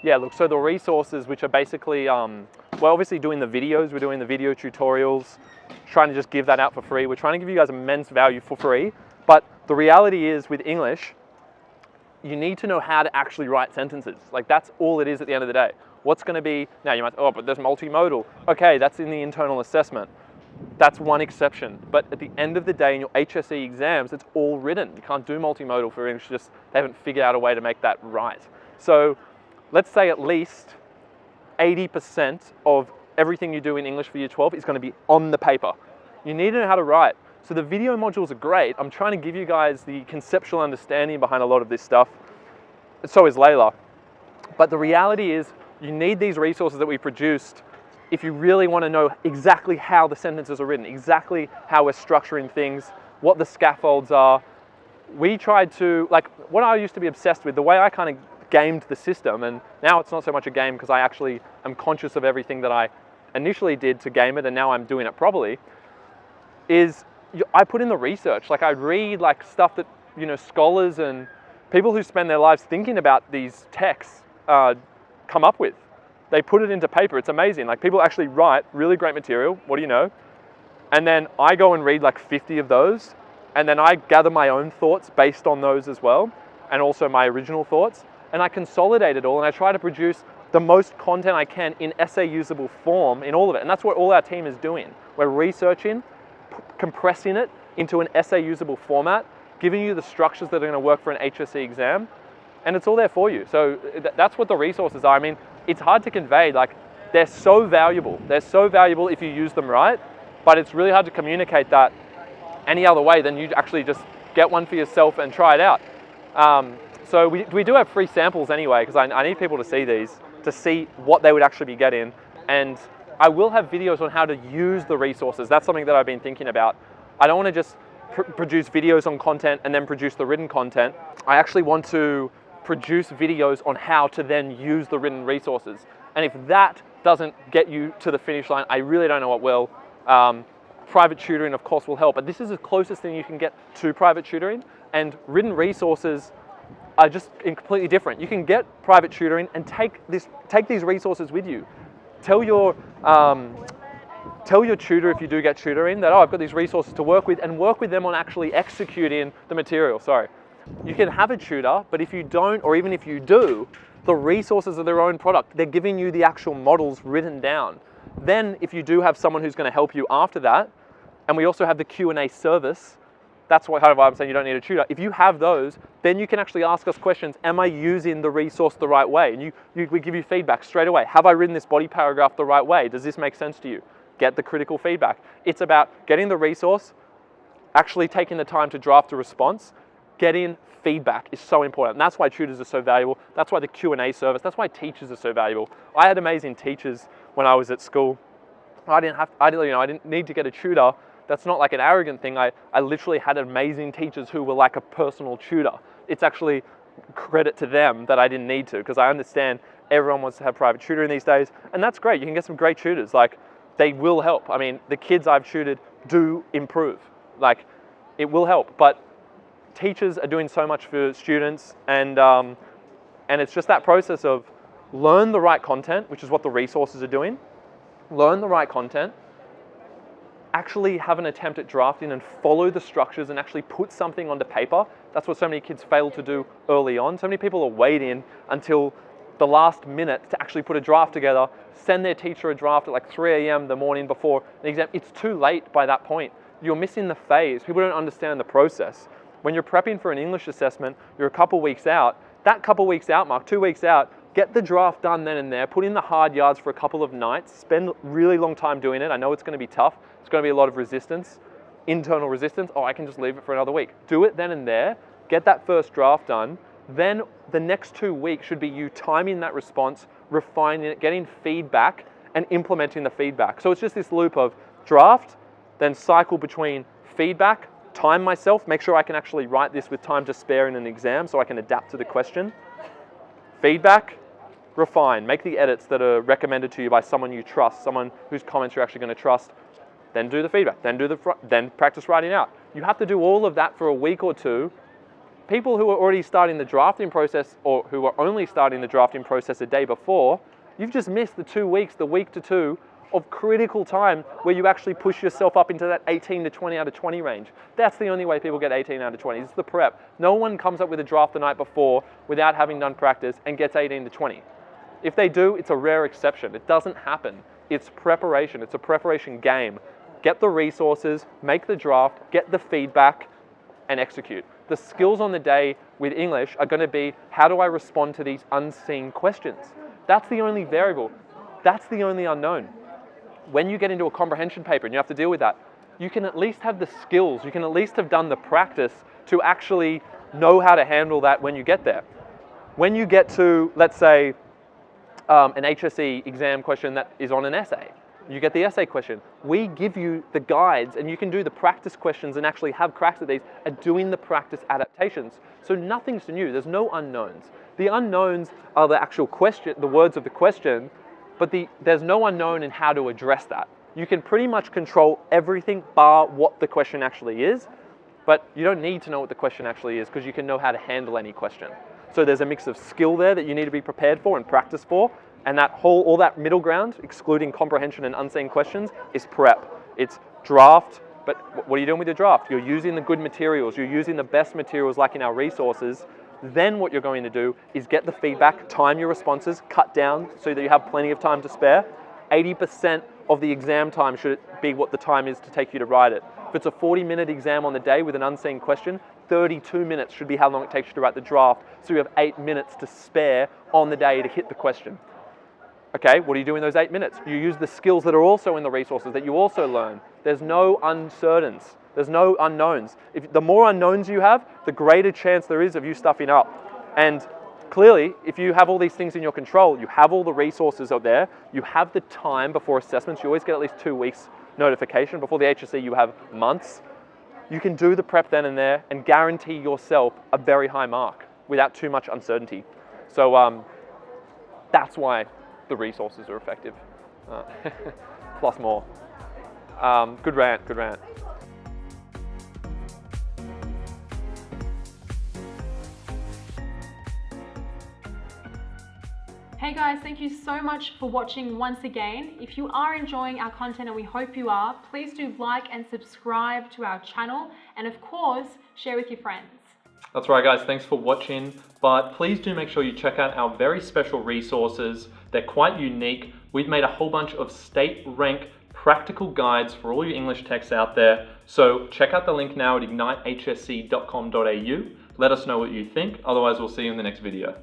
Yeah, look, so the resources, which are basically, we're obviously doing the videos, we're doing the video tutorials, trying to just give that out for free. We're trying to give you guys immense value for free, but the reality is with English, you need to know how to actually write sentences. Like that's all it is at the end of the day. What's going to be, now you might, oh, but there's multimodal. Okay, that's in the internal assessment. That's one exception. But at the end of the day in your HSC exams, it's all written. You can't do multimodal for English, just they haven't figured out a way to make that right. So let's say at least 80% of everything you do in English for year 12 is going to be on the paper. You need to know how to write. So the video modules are great. I'm trying to give you guys the conceptual understanding behind a lot of this stuff. So is Layla. But the reality is you need these resources that we produced if you really want to know exactly how the sentences are written, exactly how we're structuring things, what the scaffolds are. We tried to, like what I used to be obsessed with, the way I kind of gamed the system, and now it's not so much a game because I actually am conscious of everything that I initially did to game it and now I'm doing it properly, is I put in the research. Like I'd read like stuff that, you know, scholars and people who spend their lives thinking about these texts come up with. They put it into paper. It's amazing. Like people actually write really great material. What do you know? And then I go and read like 50 of those. And then I gather my own thoughts based on those as well. And also my original thoughts. And I consolidate it all and I try to produce the most content I can in essay usable form in all of it. And that's what all our team is doing. We're researching, compressing it into an essay usable format, giving you the structures that are going to work for an HSC exam. And it's all there for you. So that's what the resources are. I mean, it's hard to convey, like they're so valuable. They're so valuable if you use them right, but it's really hard to communicate that any other way than you actually just get one for yourself and try it out. So we do have free samples anyway, because I need people to see these, to see what they would actually be getting. And I will have videos on how to use the resources. That's something that I've been thinking about. I don't want to just produce videos on content and then produce the written content. I actually want to produce videos on how to then use the written resources. And if that doesn't get you to the finish line, I really don't know what will. Private tutoring, of course, will help, but this is the closest thing you can get to private tutoring, and written resources are just completely different. You can get private tutoring and take these resources with you. Tell your tutor, if you do get tutoring, that, oh, I've got these resources to work with, and work with them on actually executing the material. Sorry. You can have a tutor, but if you don't, or even if you do, the resources are their own product. They're giving you the actual models written down. Then if you do have someone who's going to help you after that, and we also have the Q&A service, that's why I'm saying you don't need a tutor. If you have those, then you can actually ask us questions. Am I using the resource the right way? And we give you feedback straight away. Have I written this body paragraph the right way? Does this make sense to you? Get the critical feedback. It's about getting the resource, actually taking the time to draft a response. Getting feedback is so important. And that's why tutors are so valuable. That's why the Q&A service, that's why teachers are so valuable. I had amazing teachers when I was at school. I didn't need to get a tutor. That's not like an arrogant thing. I literally had amazing teachers who were like a personal tutor. It's actually credit to them that I didn't need to, because I understand everyone wants to have private tutoring these days. And that's great. You can get some great tutors. Like, they will help. I mean, the kids I've tutored do improve. Like, it will help. But teachers are doing so much for students, and it's just that process of learn the right content, which is what the resources are doing. Learn the right content, actually have an attempt at drafting and follow the structures and actually put something onto paper. That's what so many kids fail to do early on. So many people are waiting until the last minute to actually put a draft together, send their teacher a draft at like 3 a.m. the morning before an exam. It's too late by that point. You're missing the phase. People don't understand the process. When you're prepping for an English assessment, you're a couple weeks out. That couple weeks out mark, 2 weeks out, get the draft done then and there, put in the hard yards for a couple of nights, spend a really long time doing it. I know it's going to be tough. It's going to be a lot of resistance, internal resistance. Oh, I can just leave it for another week. Do it then and there, get that first draft done. Then the next 2 weeks should be you timing that response, refining it, getting feedback, and implementing the feedback. So it's just this loop of draft, then cycle between feedback, time myself, make sure I can actually write this with time to spare in an exam so I can adapt to the question. Feedback, refine, make the edits that are recommended to you by someone you trust, someone whose comments you're actually going to trust. Then do the feedback, then practice writing out. You have to do all of that for a week or two, people who are already starting the drafting process or who are only starting the drafting process a day before, you've just missed the 2 weeks, the week to two of critical time where you actually push yourself up into that 18 to 20 out of 20 range. That's the only way people get 18 out of 20. It's the prep. No one comes up with a draft the night before without having done practice and gets 18 to 20. If they do, it's a rare exception. It doesn't happen. It's preparation. It's a preparation game. Get the resources, make the draft, get the feedback, and execute. The skills on the day with English are going to be, how do I respond to these unseen questions? That's the only variable. That's the only unknown. When you get into a comprehension paper and you have to deal with that, you can at least have the skills, you can at least have done the practice to actually know how to handle that when you get there. When you get to, let's say, an HSC exam question that is on an essay, you get the essay question. We give you the guides and you can do the practice questions and actually have cracks at these at doing the practice adaptations. So nothing's new, there's no unknowns. The unknowns are the actual question, the words of the question, but there's no unknown in how to address that. You can pretty much control everything bar what the question actually is, but you don't need to know what the question actually is because you can know how to handle any question. So there's a mix of skill there that you need to be prepared for and practice for, and all that middle ground, excluding comprehension and unseen questions, is prep. It's draft, but what are you doing with your draft? You're using the good materials, you're using the best materials like in our resources. Then what you're going to do is get the feedback, time your responses, cut down so that you have plenty of time to spare. 80% of the exam time should be what the time is to take you to write it. If it's a 40-minute exam on the day with an unseen question, 32 minutes should be how long it takes you to write the draft, so you have 8 minutes to spare on the day to hit the question. Okay, what do you do in those 8 minutes? You use the skills that are also in the resources that you also learn. There's no uncertains. There's no unknowns. The more unknowns you have, the greater chance there is of you stuffing up. And clearly, if you have all these things in your control, you have all the resources out there, you have the time before assessments, you always get at least 2 weeks notification. Before the HSC, you have months. You can do the prep then and there and guarantee yourself a very high mark without too much uncertainty. So that's why the resources are effective. Plus more. Good rant, good rant. Hey guys, thank you so much for watching once again. If you are enjoying our content, and we hope you are, please do like and subscribe to our channel, and of course, share with your friends. That's right guys, thanks for watching, but please do make sure you check out our very special resources. They're quite unique. We've made a whole bunch of state rank practical guides for all your English texts out there. So check out the link now at ignitehsc.com.au. Let us know what you think, otherwise we'll see you in the next video.